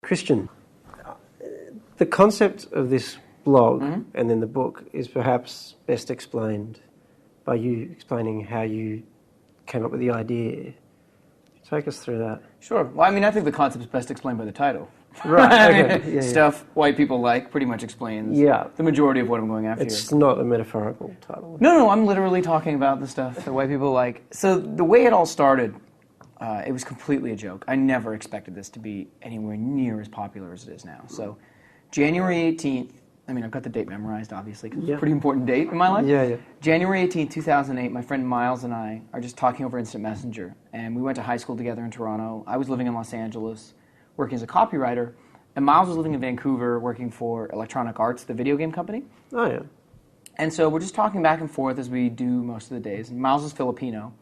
Christian, the concept of this blog and then the book is perhaps best explained by you explaining how you came up with the idea. Take us through that. Sure. Well, I mean, I think the concept is best explained by the title. Right, okay. Yeah, Stuff white people like pretty much explains the majority of what I'm going after It's not a metaphorical title. No, I'm literally talking about the stuff that white people like. So the way it all started, it was completely a joke. I never expected this to be anywhere near as popular as it is now. So January 18th, I mean, I've got the date memorized, obviously, because it's a pretty important date in my life. Yeah. January 18th, 2008, my friend Miles and I are just talking over Instant Messenger, and we went to high school together in Toronto. I was living in Los Angeles, working as a copywriter, and Miles was living in Vancouver, working for Electronic Arts, the video game company. Oh, yeah. And so we're just talking back and forth as we do most of the days. And Miles is Filipino,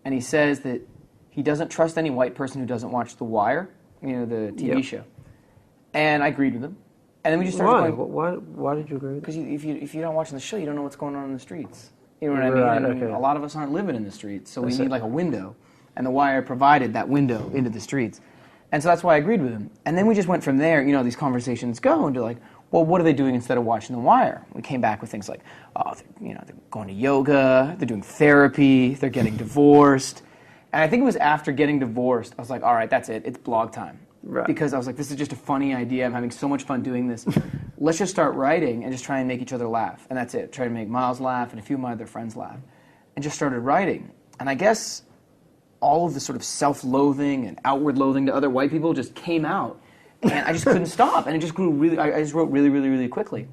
and he says that he doesn't trust any white person who doesn't watch The Wire, the TV show. And I agreed with him. And then we just started going... Why did you agree with Because if you're not watching the show, you don't know what's going on in the streets. You know what I mean? And a lot of us aren't living in the streets, so we need like a window. And The Wire provided that window into the streets. And so that's why I agreed with him. And then we just went from there, these conversations go into like, well, what are they doing instead of watching The Wire? We came back with things like, they're going to yoga, they're doing therapy, they're getting divorced. And I think it was after getting divorced, I was like, all right, that's it, it's blog time. Right. Because I was like, this is just a funny idea. I'm having so much fun doing this. Let's just start writing and just try and make each other laugh. And that's it. Try to make Miles laugh and a few of my other friends laugh. And just started writing. And I guess all of the sort of self-loathing and outward loathing to other white people just came out. And I just couldn't stop. And it just grew really, I just wrote really, really, really quickly.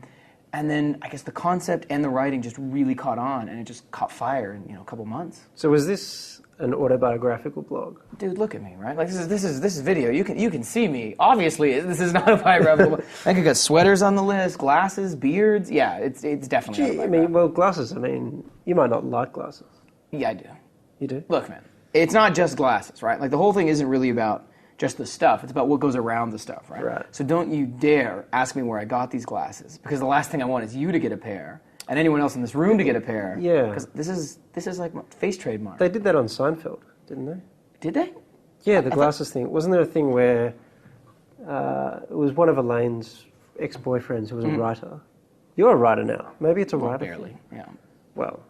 And then I guess the concept and the writing just really caught on. And it just caught fire in, a couple months. So was this an autobiographical blog? Dude, look at me, right? Like this is video. You can see me. Obviously, this is not a biographical. I think I got sweaters on the list, glasses, beards. Yeah, it's definitely. Glasses. I mean, you might not like glasses. Yeah, I do. You do? Look, man, it's not just glasses, right? Like the whole thing isn't really about just the stuff. It's about what goes around the stuff, right? Right. So don't you dare ask me where I got these glasses, because the last thing I want is you to get a pair. And anyone else in this room to get a pair. Yeah. Because this is like my face trademark. They did that on Seinfeld, didn't they? Did they? Yeah, the glasses thing. Wasn't there a thing where it was one of Elaine's ex-boyfriends who was a writer? You're a writer now. Maybe it's a writer. Barely, yeah. Well,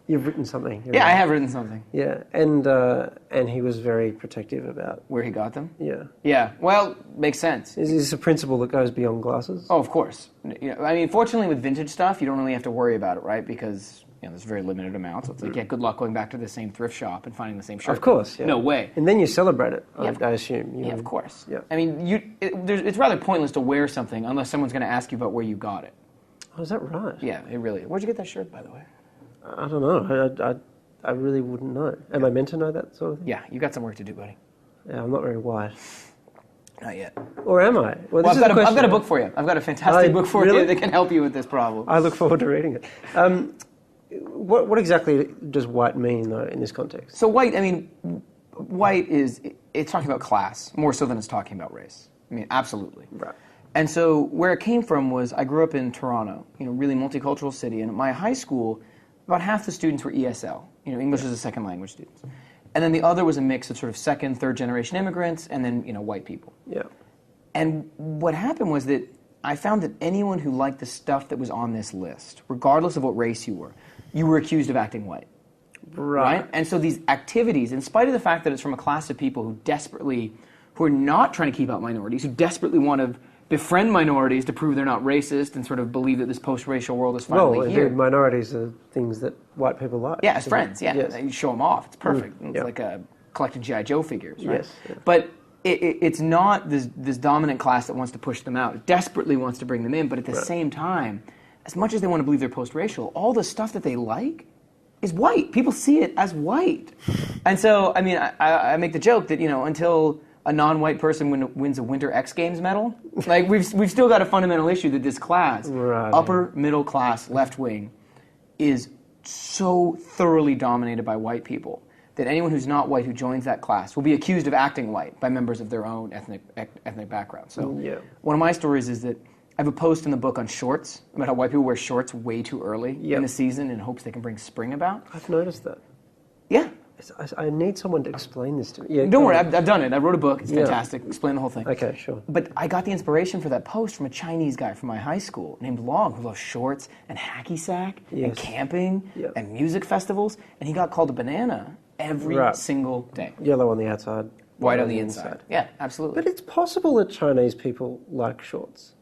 you've written something. I have written something. Yeah, and he was very protective about... Where he got them? Yeah. Yeah, well, makes sense. Is this a principle that goes beyond glasses? Oh, of course. I mean, fortunately with vintage stuff, you don't really have to worry about it, right? Because there's very limited amounts. So it's like, good luck going back to the same thrift shop and finding the same shirt. Of course, yeah. No way. And then you celebrate it, I assume. Yeah, of course. Yeah. I mean, it's rather pointless to wear something unless someone's going to ask you about where you got it. Oh, is that right? Yeah, it really is. Where'd you get that shirt, by the way? I don't know. I really wouldn't know. Am I meant to know that sort of thing? Yeah, you got some work to do, buddy. Yeah, I'm not very white. Not yet. Or am I? Well, I've got a book for you. I've got a fantastic book for you that can help you with this problem. I look forward to reading it. What exactly does white mean, though, in this context? So white, I mean, white it's talking about class more so than it's talking about race. I mean, absolutely. Right. And so where it came from was I grew up in Toronto, really multicultural city, and at my high school, about half the students were ESL, English as a second language students. And then the other was a mix of sort of second, third generation immigrants and then, white people. Yeah. And what happened was that I found that anyone who liked the stuff that was on this list, regardless of what race you were accused of acting white. Right? And so these activities, in spite of the fact that it's from a class of people who are not trying to keep out minorities, who desperately want to befriend minorities to prove they're not racist and sort of believe that this post-racial world is finally here. Well, minorities are things that white people like. Yeah, as friends, yeah. Yes. You show them off. It's perfect. It's like collecting G.I. Joe figures, right? Yes. Yeah. But it's not this dominant class that wants to push them out. It desperately wants to bring them in, but at the same time, as much as they want to believe they're post-racial, all the stuff that they like is white. People see it as white. And so, I mean, I make the joke that, until a non-white person wins a Winter X Games medal, like we've still got a fundamental issue that this class, upper middle class, left wing, is so thoroughly dominated by white people that anyone who's not white who joins that class will be accused of acting white by members of their own ethnic background. So one of my stories is that I have a post in the book on shorts, about how white people wear shorts way too early in the season in hopes they can bring spring about. I've noticed that. Yeah. I need someone to explain this to me. Yeah, Don't worry, I've done it. I wrote a book. It's fantastic. Explain the whole thing. Okay, sure. But I got the inspiration for that post from a Chinese guy from my high school named Long, who loves shorts and hacky sack and camping and music festivals. And he got called a banana every single day. Yellow on the outside. White on the inside. Yeah, absolutely. But it's possible that Chinese people like shorts.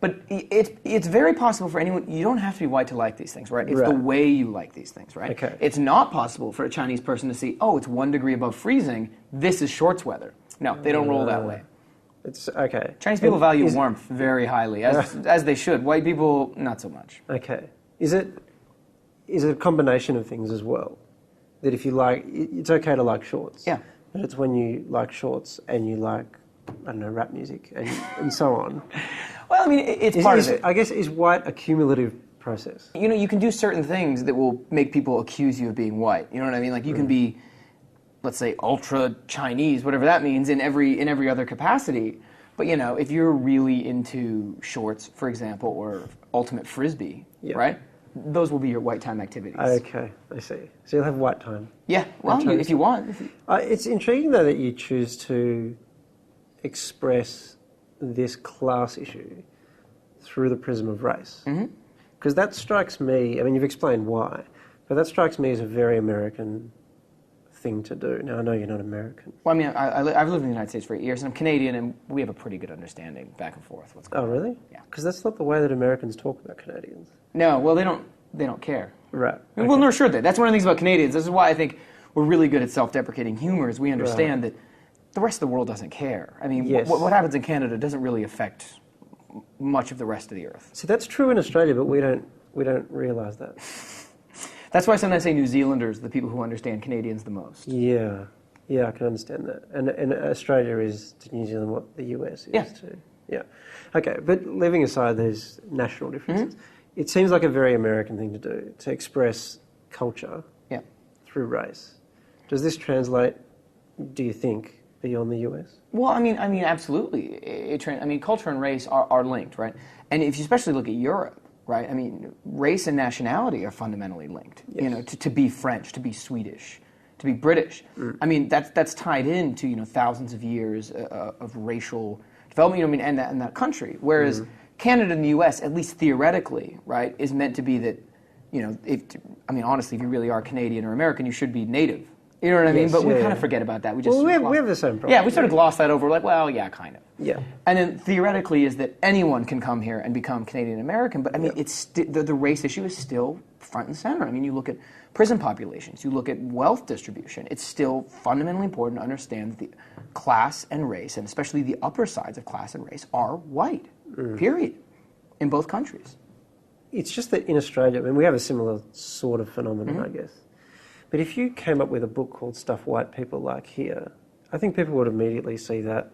But it's very possible for anyone. You don't have to be white to like these things, right? It's the way you like these things, right? Okay. It's not possible for a Chinese person to see, oh, it's 1 degree above freezing. This is shorts weather. No, they don't roll that way. It's okay. Chinese people value warmth very highly, as they should. White people, not so much. Okay. Is it a combination of things as well? That if you like, it's okay to like shorts. Yeah. But it's when you like shorts and you like, I don't know, rap music and so on. Well, I mean, it's part of it. I guess, is white a cumulative process? You know, you can do certain things that will make people accuse you of being white. You know what I mean? Like, you can be, let's say, ultra-Chinese, whatever that means, in every other capacity. But, you know, if you're really into shorts, for example, or ultimate frisbee, right? Those will be your white time activities. Okay, I see. So you'll have white time. Yeah, well, if you want. It's intriguing, though, that you choose to express this class issue through the prism of race. Because that strikes me, I mean, you've explained why, but that strikes me as a very American thing to do. Now, I know you're not American. Well, I mean, I've lived in the United States for 8 years, and I'm Canadian, and we have a pretty good understanding back and forth what's going on. Oh, really? Yeah. Because that's not the way that Americans talk about Canadians. No, well, they don't care. Right. Okay. Well, nor should they. That's one of the things about Canadians. This is why I think we're really good at self-deprecating humor, is we understand that the rest of the world doesn't care. I mean, what happens in Canada doesn't really affect much of the rest of the earth. See, that's true in Australia, but we don't realise that. That's why sometimes I say New Zealanders, the people who understand Canadians the most. Yeah, I can understand that. And Australia is to New Zealand what the US is to. Yeah. Okay, but leaving aside those national differences, it seems like a very American thing to do, to express culture through race. Does this translate, do you think, beyond the US? Well, I mean, absolutely. Culture and race are linked, right? And if you especially look at Europe, right? I mean, race and nationality are fundamentally linked. Yes. You know, to be French, to be Swedish, to be British. I mean, that's tied into thousands of years of racial development. You know, I mean, and that country. Whereas Canada and the U.S., at least theoretically, right, is meant to be that. Honestly, if you really are Canadian or American, you should be native. You know what I mean? But we kind of forget about that. We have the same problem. Yeah, we sort of gloss that over. We're like, well, yeah, kind of. Yeah. And then theoretically is that anyone can come here and become Canadian American. But I mean, it's the race issue is still front and center. I mean, you look at prison populations, you look at wealth distribution. It's still fundamentally important to understand that the class and race, and especially the upper sides of class and race, are white. Period. In both countries. It's just that in Australia, I mean, we have a similar sort of phenomenon, I guess. But if you came up with a book called Stuff White People Like Here, I think people would immediately see that.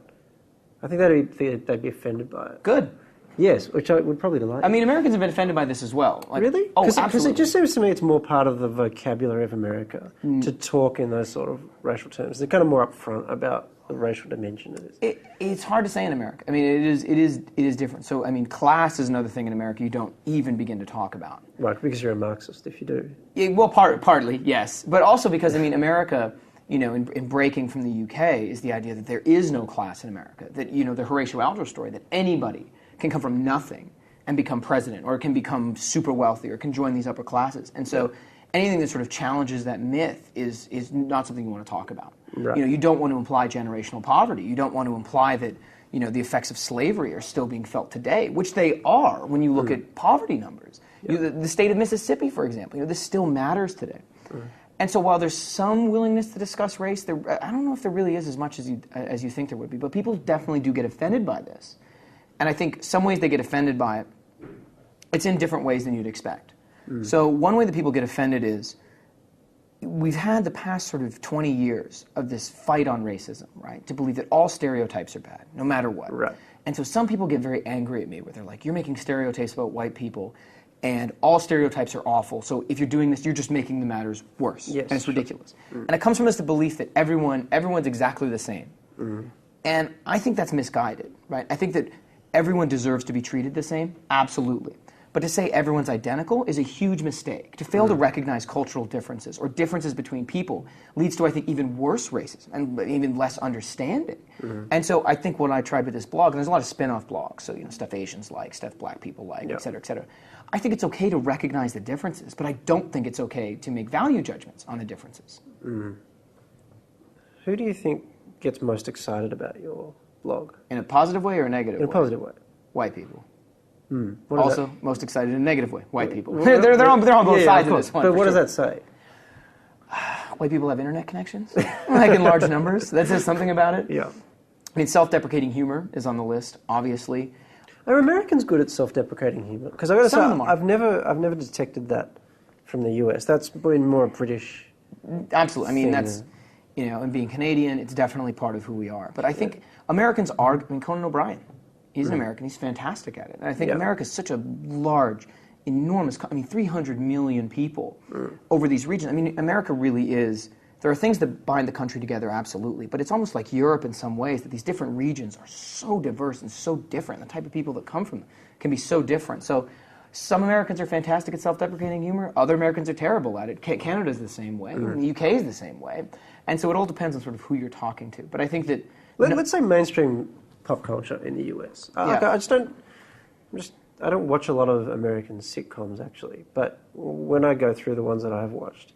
I think they'd be offended by it. Good. Yes, which I would probably delight. I mean, Americans have been offended by this as well. Like, really? Oh, absolutely. Because it just seems to me it's more part of the vocabulary of America to talk in those sort of racial terms. They're kind of more upfront about the racial dimension of this. It's hard to say in America. I mean, it is different. So, I mean, class is another thing in America you don't even begin to talk about. Right, because you're a Marxist if you do. Yeah, well, partly, yes. But also because, I mean, America, in breaking from the UK is the idea that there is no class in America. That, the Horatio Alger story, that anybody can come from nothing and become president, or can become super wealthy, or can join these upper classes. And so anything that sort of challenges that myth is not something you want to talk about. Right. You don't want to imply generational poverty. You don't want to imply that the effects of slavery are still being felt today, which they are when you look at poverty numbers. The state of Mississippi, for example, this still matters today. And so while there's some willingness to discuss race, I don't know if there really is as much as you think there would be, but people definitely do get offended by this. And I think some ways they get offended by it, it's in different ways than you'd expect. So one way that people get offended is, we've had the past sort of 20 years of this fight on racism, right? To believe that all stereotypes are bad, no matter what. Right. And so some people get very angry at me, where they're like, you're making stereotypes about white people, and all stereotypes are awful, so if you're doing this, you're just making the matters worse. Yes, and it's ridiculous. And it comes from this belief that everyone's exactly the same. And I think that's misguided, right? I think that everyone deserves to be treated the same, absolutely. But to say everyone's identical is a huge mistake. To fail to recognize cultural differences or differences between people leads to, I think, even worse racism and even less understanding. And so I think what I tried with this blog, and there's a lot of spin-off blogs, so stuff Asians like, stuff black people like, et cetera, et cetera. I think it's okay to recognize the differences, but I don't think it's okay to make value judgments on the differences. Who do you think gets most excited about your blog? In a positive way or a negative way? In a positive way. White people. What Also, most excited in a negative way. White people. They're on both sides of this one. But what does that say? White people have internet connections, like in large numbers. That says something about it. Yeah. I mean, self-deprecating humor is on the list, obviously. Are Americans good at self-deprecating humor? Because I got to say, Some of them are. I've never detected that from the US. That's been more a British. Absolutely. I mean, thing. that's, and being Canadian, it's definitely part of who we are. But I think Americans are, Conan O'Brien, he's an American, he's fantastic at it. And I think America is such a large, enormous, 300 million people over these regions. I mean, America really is, there are things that bind the country together, absolutely, but it's almost like Europe in some ways, that these different regions are so diverse and so different. The type of people that come from them can be so different. So some Americans are fantastic at self-deprecating humor, other Americans are terrible at it. Canada's the same way, and the UK is the same way. And so it all depends on sort of who you're talking to. But I think that... Let's say mainstream pop culture in the US. I don't watch a lot of American sitcoms, actually, but when I go through the ones that I've watched,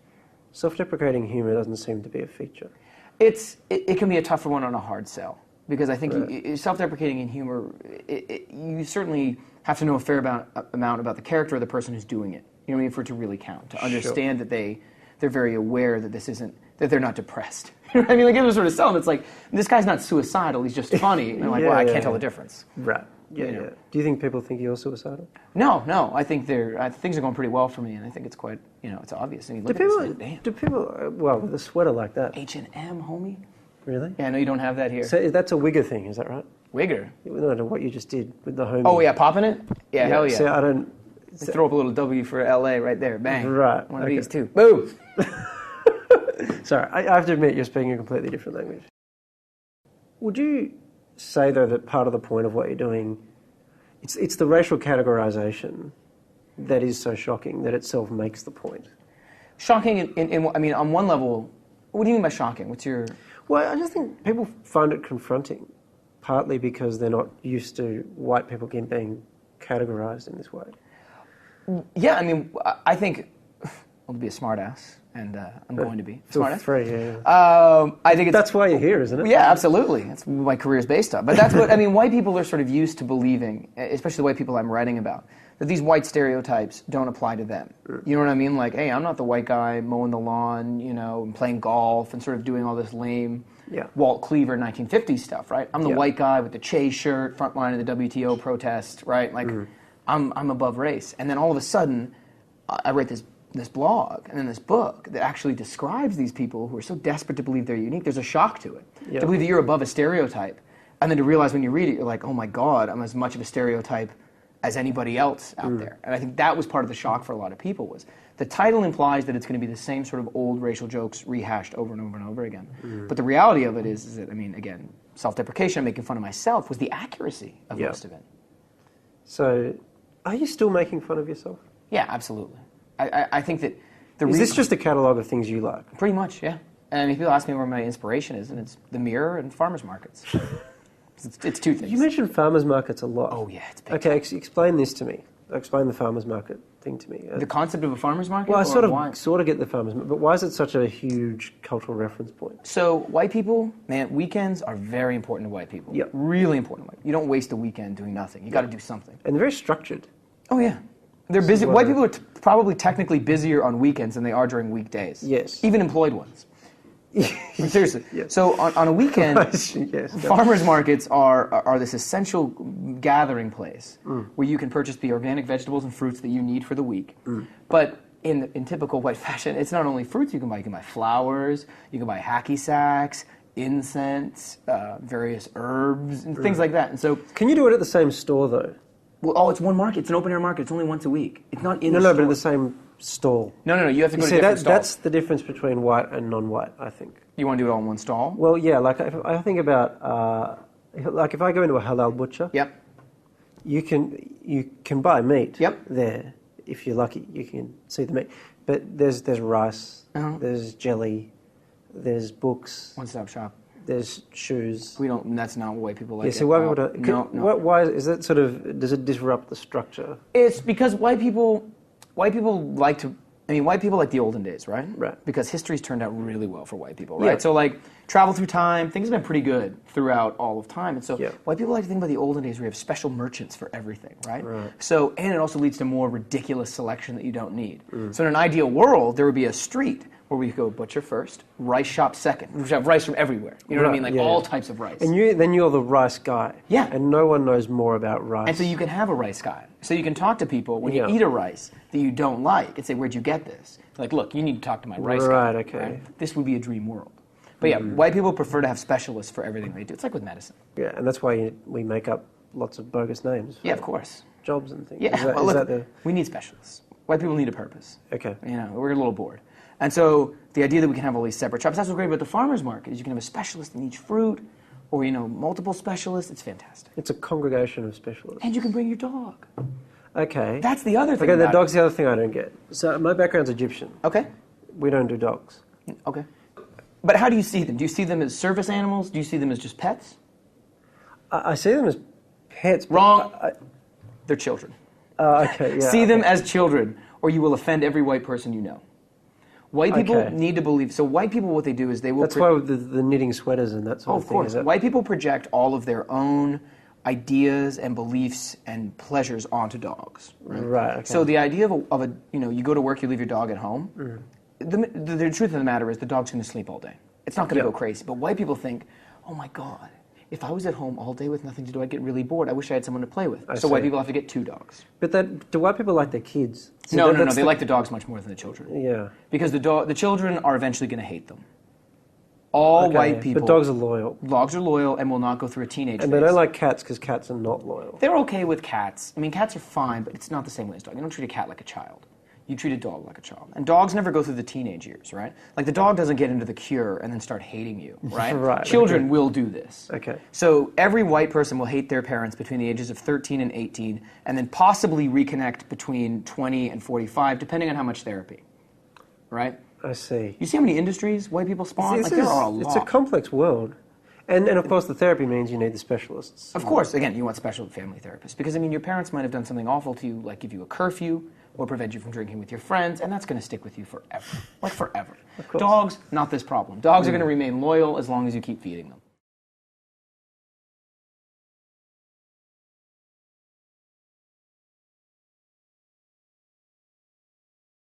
self-deprecating humor doesn't seem to be a feature. It can be a tougher one on a hard sell, because I think self-deprecating in humor, you certainly have to know a fair amount about the character of the person who's doing it. You know what I mean? For it to really count, to understand that they're very aware that this isn't, that they're not depressed. You know what I mean? Like, if you sort of sell them, it's like, this guy's not suicidal, he's just funny. And like, well, I can't tell the difference. Right. Yeah. Do you think people think you're suicidal? No. I think things are going pretty well for me, and I think it's quite, it's obvious. And you look at this, do people, well, with a sweater like that. H&M, homie. Really? Yeah, I know you don't have that here. So that's a wigger thing, is that right? Wigger? No, what you just did with the homie. Oh, yeah, popping it? Yeah, hell yeah. So I don't... Throw up a little W for LA right there, bang. Right. One of these two. Boom! Sorry, I have to admit you're speaking a completely different language. Would you say, though, that part of the point of what you're doing, it's the racial categorization that is so shocking that itself makes the point? Shocking on one level, what do you mean by shocking? What's your... Well, I just think people find it confronting, partly because they're not used to white people being categorized in this way. Yeah, I think I'll be a smartass, and I'm going to be a smartass. Free, yeah. I think that's why you're here, isn't it? Yeah, absolutely. That's what my career is based on. But that's what white people are sort of used to believing, especially the white people I'm writing about, that these white stereotypes don't apply to them. You know what I mean? Like, hey, I'm not the white guy mowing the lawn, and playing golf and sort of doing all this lame Walt Cleaver 1950s stuff, right? I'm the white guy with the Che shirt, front line of the WTO protest, right? Like, I'm above race. And then all of a sudden, I write this blog and then this book that actually describes these people who are so desperate to believe they're unique. There's a shock to it. To believe that you're above a stereotype. And then to realize when you read it, you're like, oh my God, I'm as much of a stereotype as anybody else out there. And I think that was part of the shock for a lot of people, was the title implies that it's going to be the same sort of old racial jokes rehashed over and over and over again. But the reality of it is that, again, self-deprecation, I'm making fun of myself, was the accuracy of most of it. So, are you still making fun of yourself? Yeah, absolutely. I think that Is this just a catalogue of things you like? Pretty much, yeah. And people ask me where my inspiration is, and it's the mirror and farmers markets. It's two things. You mentioned farmers markets a lot. Oh, yeah, it's big. Okay, explain this to me. Explain the farmers market thing to me. The concept of a farmers market? Well, I sort of get the farmers market, but why is it such a huge cultural reference point? So, white people, man, weekends are very important to white people. Yep. Really important. You don't waste a weekend doing nothing. You got to do something. And they're very structured. Oh, yeah. They're busy. White people are probably technically busier on weekends than they are during weekdays. Yes. Even employed ones. Seriously. Yes. So on a weekend, yes, farmers markets are this essential gathering place where you can purchase the organic vegetables and fruits that you need for the week. But in typical white fashion, it's not only fruits you can buy. You can buy flowers, you can buy hacky sacks, incense, various herbs, and things like that. And so, can you do it at the same store, though? Well, it's one market. It's an open-air market. It's only once a week. It's not in the store. No, but at the same stall. No. You have to go to different stalls. That's the difference between white and non-white, I think. You want to do it all in one stall? Well, yeah. Like, I think about, like if I go into a halal butcher. Yep. you can buy meat Yep. there if you're lucky. You can see the meat, but there's rice, there's jelly, there's books, One-stop shop. there's shoes. We don't. That's not why people like Yeah, it. so why people don't? No. Why is that sort of? Does it disrupt the structure? It's because white people like to. I mean, white people like the olden days, right? Right. Because history's turned out really well for white people, right? Yeah. So, like, travel through time, things have been pretty good throughout all of time. And so, white people like to think about the olden days where you have special merchants for everything, right? So, and it also leads to more ridiculous selection that you don't need. So, in an ideal world, there would be a street where we go butcher first, rice shop second. We should have rice from everywhere. You know what I mean? Like all types of rice. And then you're the rice guy. Yeah. And no one knows more about rice. And so you can have a rice guy. So you can talk to people when you eat a rice that you don't like and say, where'd you get this? Like, look, you need to talk to my rice guy. Right, okay. Right? This would be a dream world. But yeah, white people prefer to have specialists for everything they do. It's like with medicine. Yeah, and that's why we make up lots of bogus names. Yeah, of course. Jobs and things. Yeah, well, look, we need specialists. White people need a purpose. Okay. You know, we're a little bored. And so the idea that we can have all these separate shops, that's what's great about the farmer's market, is you can have a specialist in each fruit, or, you know, multiple specialists. It's fantastic. It's a congregation of specialists. And you can bring your dog. Okay. That's the other thing. Okay, the dog's the other thing I don't get. So my background's Egyptian. Okay. We don't do dogs. Okay. But how do you see them? Do you see them as service animals? Do you see them as just pets? I see them as pets. Wrong. They're children. Okay, yeah. See them as children, or you will offend every white person you know. White people need to believe. So white people, what they do is they will... That's why the knitting sweaters and that sort of thing. Of course. White people project all of their own ideas and beliefs and pleasures onto dogs. Right, okay. So the idea of a you know, you go to work, you leave your dog at home. The truth of the matter is the dog's going to sleep all day. It's not going to go crazy. But white people think, oh my God, if I was at home all day with nothing to do, I'd get really bored. I wish I had someone to play with. So white people have to get 2 dogs. But do white people like their kids? So No. They like the dogs much more than the children. Yeah. Because the children are eventually going to hate them. All white people. But dogs are loyal. Dogs are loyal and will not go through a teenage phase. And they don't like cats because cats are not loyal. They're okay with cats. I mean, cats are fine, but it's not the same way as dogs. You don't treat a cat like a child. You treat a dog like a child. And dogs never go through the teenage years, right? Like the dog doesn't get into the cure and then start hating you, right? Right. Children will do this. Okay. So every white person will hate their parents between the ages of 13 and 18 and then possibly reconnect between 20 and 45, depending on how much therapy, right? I see. You see how many industries white people spawn? Like, there are a lot. It's a complex world. And of course, the therapy means you need the specialists. Of course, again, you want special family therapists. Because, I mean, your parents might have done something awful to you, like give you a curfew or prevent you from drinking with your friends, and that's going to stick with you forever. Like, forever. Of course. Dogs, not this problem. Dogs are going to remain loyal as long as you keep feeding them.